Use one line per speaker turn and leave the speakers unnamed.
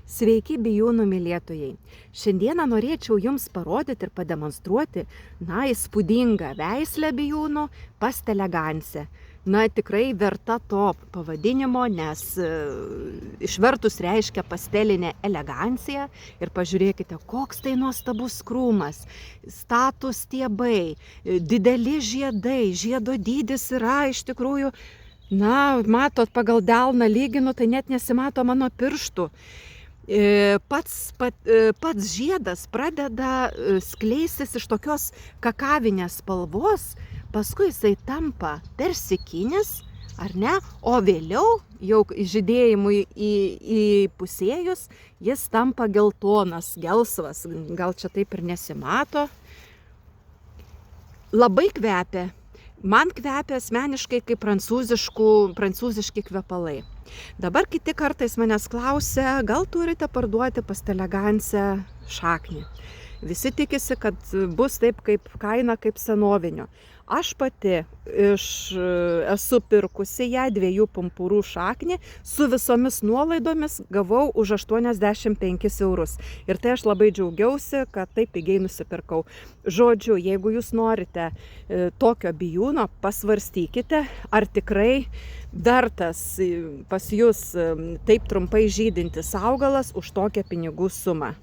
Sveiki bijūnų mylėtojai. Šiandieną norėčiau Jums parodyti ir pademonstruoti, įspūdingą veislę bijūnų pastelegansę. Tikrai verta to pavadinimo, nes išvertus reiškia pastelinė elegancija. Ir pažiūrėkite, koks tai nuostabus krūmas, statūs stiebai, dideli žiedai, žiedo dydis yra iš tikrųjų, matot, pagal delną lyginu, tai net nesimato mano pirštų. Pats žiedas pradeda skleistis iš tokios kakavinės spalvos, paskui jisai tampa persikinis, ar ne, o vėliau jau žydėjimui įpusėjus jis tampa geltonas, gelsvas, gal čia taip ir nesimato. Labai kvepia. Man kvepia asmeniškai kaip prancūziški kvepalai. Dabar kiti kartais manęs klausia, gal turite parduoti pastelegansę šaknį. Visi tikisi, kad bus taip kaip kaina kaip senovinio. Aš pati esu pirkusi ją 2 pumpurų šaknį, su visomis nuolaidomis gavau už 85 eurus. Ir tai aš labai džiaugiausi, kad taip pigiai nusipirkau. Žodžiu, jeigu jūs norite tokio bijūno, pasvarstykite, ar tikrai vertas pas jūs taip trumpai žydintis augalas už tokią pinigų sumą.